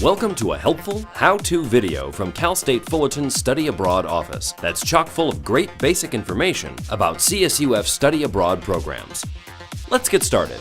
Welcome to a helpful how-to video from Cal State Fullerton's Study Abroad office that's chock full of great basic information about CSUF Study Abroad programs. Let's get started.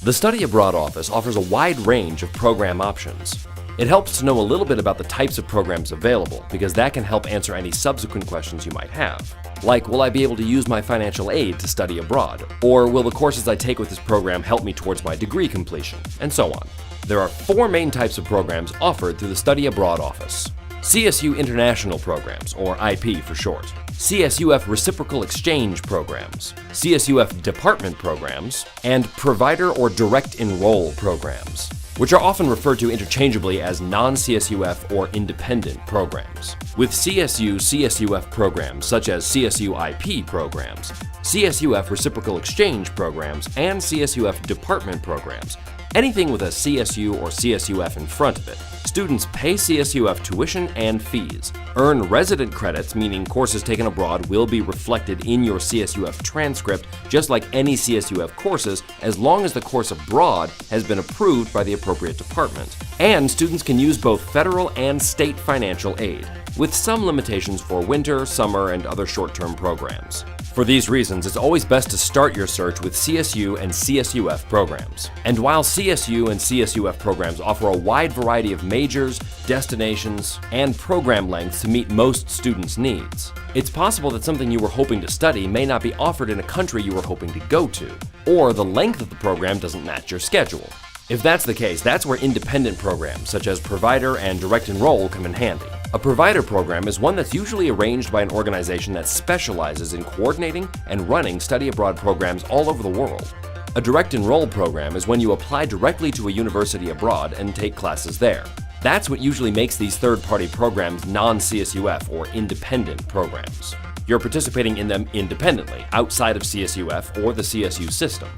The Study Abroad office offers a wide range of program options. It helps to know a little bit about the types of programs available because that can help answer any subsequent questions you might have. Like, will I be able to use my financial aid to study abroad? Or will the courses I take with this program help me towards my degree completion? And so on. There are four main types of programs offered through the Study Abroad office. CSU International Programs, or IP for short. CSUF Reciprocal Exchange Programs. CSUF Department Programs. And Provider or Direct Enroll Programs, which are often referred to interchangeably as non-CSUF or independent programs. With CSUF programs such as CSU IP programs, CSUF Reciprocal Exchange Programs, and CSUF Department Programs, anything with a CSU or CSUF in front of it, students pay CSUF tuition and fees, earn resident credits, meaning courses taken abroad will be reflected in your CSUF transcript just like any CSUF courses as long as the course abroad has been approved by the appropriate department. And students can use both federal and state financial aid, with some limitations for winter, summer, and other short-term programs. For these reasons, it's always best to start your search with CSU and CSUF programs. And while CSU and CSUF programs offer a wide variety of majors, destinations, and program lengths to meet most students' needs, it's possible that something you were hoping to study may not be offered in a country you were hoping to go to, or the length of the program doesn't match your schedule. If that's the case, that's where independent programs such as Provider and Direct Enroll come in handy. A provider program is one that's usually arranged by an organization that specializes in coordinating and running study abroad programs all over the world. A direct enroll program is when you apply directly to a university abroad and take classes there. That's what usually makes these third-party programs non-CSUF or independent programs. You're participating in them independently, outside of CSUF or the CSU system.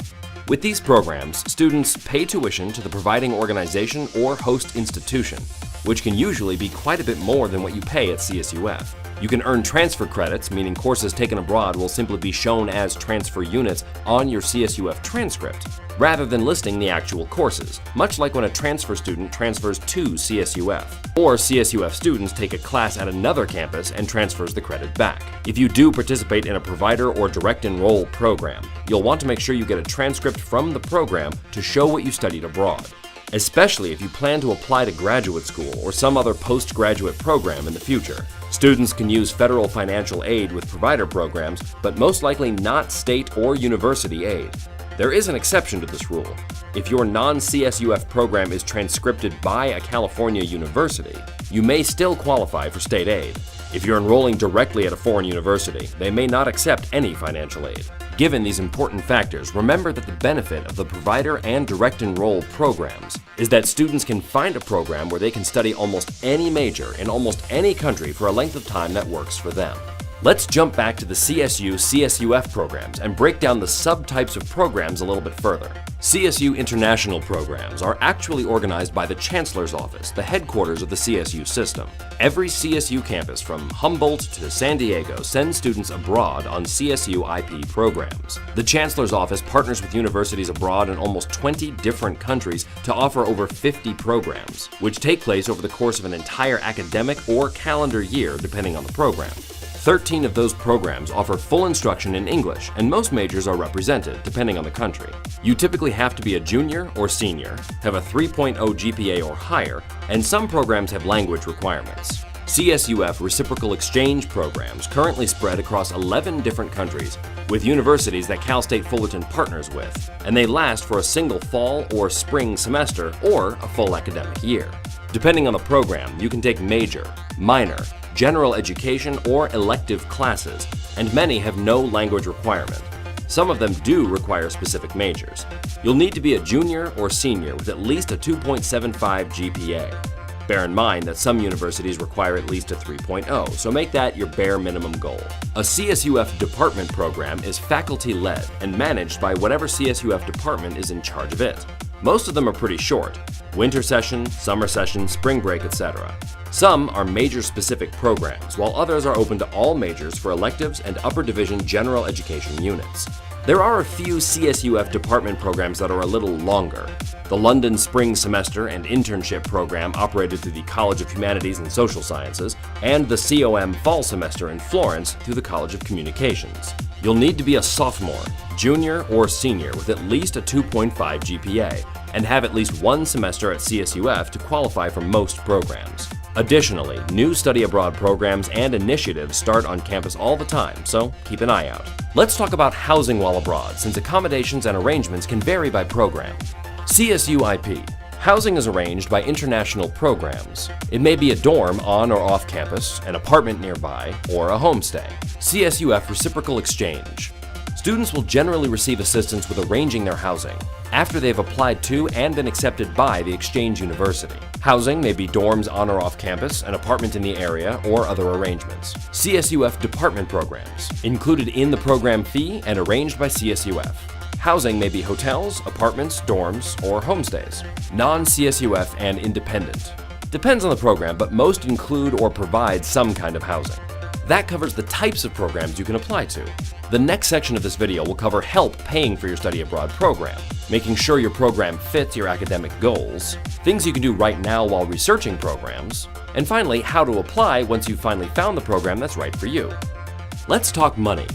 With these programs, students pay tuition to the providing organization or host institution, which can usually be quite a bit more than what you pay at CSUF. You can earn transfer credits, meaning courses taken abroad will simply be shown as transfer units on your CSUF transcript, rather than listing the actual courses, much like when a transfer student transfers to CSUF, or CSUF students take a class at another campus and transfers the credit back. If you do participate in a provider or direct enroll program, you'll want to make sure you get a transcript from the program to show what you studied abroad, especially if you plan to apply to graduate school or some other postgraduate program in the future. Students can use federal financial aid with provider programs, but most likely not state or university aid. There is an exception to this rule. If your non-CSUF program is transcripted by a California university, you may still qualify for state aid. If you're enrolling directly at a foreign university, they may not accept any financial aid. Given these important factors, remember that the benefit of the provider and direct enroll programs is that students can find a program where they can study almost any major in almost any country for a length of time that works for them. Let's jump back to the CSU-CSUF programs and break down the subtypes of programs a little bit further. CSU International Programs are actually organized by the Chancellor's Office, the headquarters of the CSU system. Every CSU campus from Humboldt to San Diego sends students abroad on CSU IP programs. The Chancellor's Office partners with universities abroad in almost 20 different countries to offer over 50 programs, which take place over the course of an entire academic or calendar year depending on the program. 13 of those programs offer full instruction in English, and most majors are represented, depending on the country. You typically have to be a junior or senior, have a 3.0 GPA or higher, and some programs have language requirements. CSUF Reciprocal Exchange Programs currently spread across 11 different countries, with universities that Cal State Fullerton partners with, and they last for a single fall or spring semester or a full academic year. Depending on the program, you can take major, minor, general education, or elective classes, and many have no language requirement. Some of them do require specific majors. You'll need to be a junior or senior with at least a 2.75 GPA. Bear in mind that some universities require at least a 3.0, so make that your bare minimum goal. A CSUF department program is faculty-led and managed by whatever CSUF department is in charge of it. Most of them are pretty short: winter session, summer session, spring break, etc. Some are major-specific programs, while others are open to all majors for electives and upper division general education units. There are a few CSUF department programs that are a little longer. The London Spring Semester and Internship Program operated through the College of Humanities and Social Sciences, and the COM Fall Semester in Florence through the College of Communications. You'll need to be a sophomore, junior, or senior with at least a 2.5 GPA, and have at least one semester at CSUF to qualify for most programs. Additionally, new study abroad programs and initiatives start on campus all the time, so keep an eye out. Let's talk about housing while abroad, since accommodations and arrangements can vary by program. CSUIP. Housing is arranged by international programs. It may be a dorm on or off campus, an apartment nearby, or a homestay. CSUF Reciprocal Exchange. Students will generally receive assistance with arranging their housing after they've applied to and been accepted by the exchange university. Housing may be dorms on or off campus, an apartment in the area, or other arrangements. CSUF department programs, included in the program fee and arranged by CSUF. Housing may be hotels, apartments, dorms, or homestays. Non-CSUF and independent. Depends on the program, but most include or provide some kind of housing. That covers the types of programs you can apply to. The next section of this video will cover help paying for your study abroad program, making sure your program fits your academic goals, things you can do right now while researching programs, and finally, how to apply once you've finally found the program that's right for you. Let's talk money.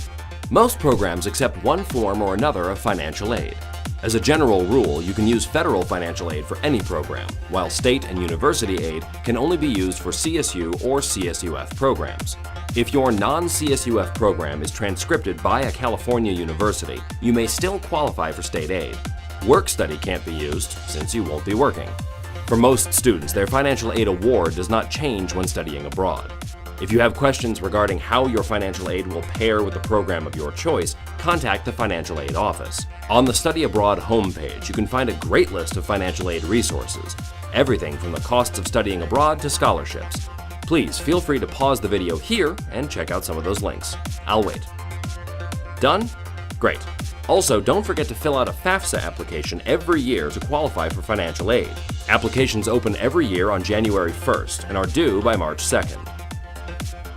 Most programs accept one form or another of financial aid. As a general rule, you can use federal financial aid for any program, while state and university aid can only be used for CSU or CSUF programs. If your non-CSUF program is transcripted by a California university, you may still qualify for state aid. Work study can't be used since you won't be working. For most students, their financial aid award does not change when studying abroad. If you have questions regarding how your financial aid will pair with the program of your choice, contact the financial aid office. On the Study Abroad homepage, you can find a great list of financial aid resources, everything from the costs of studying abroad to scholarships. Please feel free to pause the video here and check out some of those links. I'll wait. Done? Great. Also, don't forget to fill out a FAFSA application every year to qualify for financial aid. Applications open every year on January 1st and are due by March 2nd.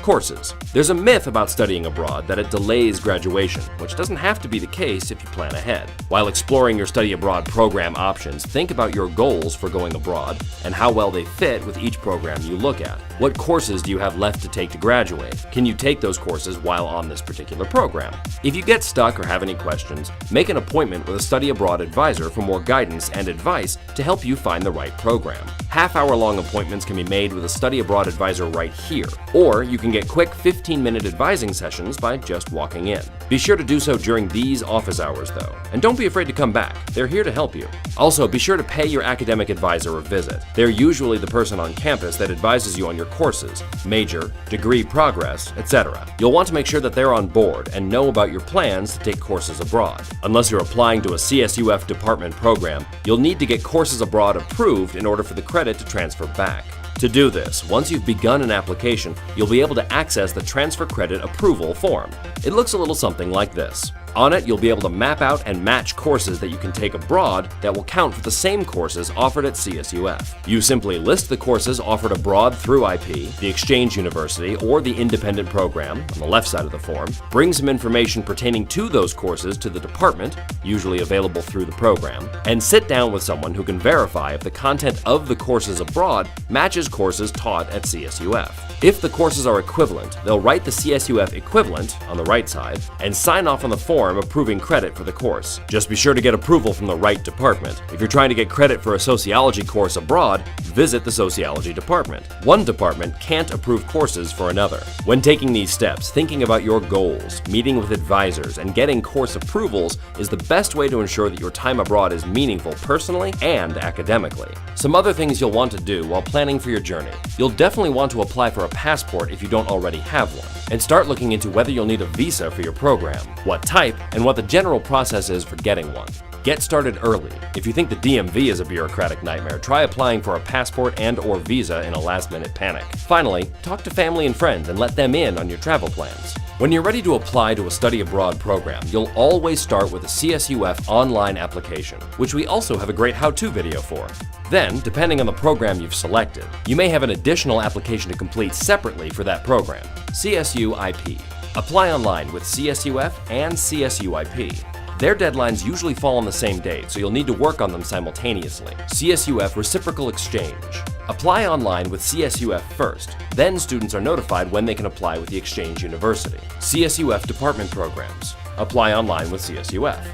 Courses. There's a myth about studying abroad that it delays graduation, which doesn't have to be the case if you plan ahead. While exploring your study abroad program options, think about your goals for going abroad and how well they fit with each program you look at. What courses do you have left to take to graduate? Can you take those courses while on this particular program? If you get stuck or have any questions, make an appointment with a study abroad advisor for more guidance and advice to help you find the right program. Half-hour-long appointments can be made with a study abroad advisor right here, or you can get quick 15-minute advising sessions by just walking in. Be sure to do so during these office hours though, and don't be afraid to come back. They're here to help you. Also, be sure to pay your academic advisor a visit. They're usually the person on campus that advises you on your courses, major, degree progress, etc. You'll want to make sure that they're on board and know about your plans to take courses abroad. Unless you're applying to a CSUF department program, you'll need to get courses abroad approved in order for the credit to transfer back. To do this, once you've begun an application, you'll be able to access the Transfer Credit Approval form. It looks a little something like this. On it, you'll be able to map out and match courses that you can take abroad that will count for the same courses offered at CSUF. You simply list the courses offered abroad through IP, the exchange university, or the independent program on the left side of the form, bring some information pertaining to those courses to the department, usually available through the program, and sit down with someone who can verify if the content of the courses abroad matches courses taught at CSUF. If the courses are equivalent, they'll write the CSUF equivalent on the right side and sign off on the form approving credit for the course. Just be sure to get approval from the right department. If you're trying to get credit for a sociology course abroad, visit the sociology department. One department can't approve courses for another. When taking these steps, thinking about your goals, meeting with advisors, and getting course approvals is the best way to ensure that your time abroad is meaningful personally and academically. Some other things you'll want to do while planning for your journey. You'll definitely want to apply for a passport if you don't already have one, and start looking into whether you'll need a visa for your program, what type, and what the general process is for getting one. Get started early. If you think the DMV is a bureaucratic nightmare, try applying for a passport and/or visa in a last-minute panic. Finally, talk to family and friends and let them in on your travel plans. When you're ready to apply to a study abroad program, you'll always start with a CSUF online application, which we also have a great how-to video for. Then, depending on the program you've selected, you may have an additional application to complete separately for that program. CSUIP. Apply online with CSUF and CSUIP. Their deadlines usually fall on the same date, so you'll need to work on them simultaneously. CSUF Reciprocal Exchange. Apply online with CSUF first, then students are notified when they can apply with the Exchange University. CSUF Department Programs. Apply online with CSUF.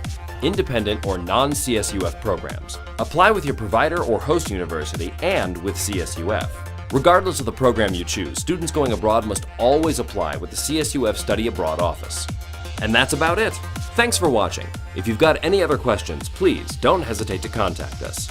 Independent or non-CSUF programs. Apply with your provider or host university and with CSUF. Regardless of the program you choose, students going abroad must always apply with the CSUF Study Abroad office. And that's about it. Thanks for watching. If you've got any other questions, please don't hesitate to contact us.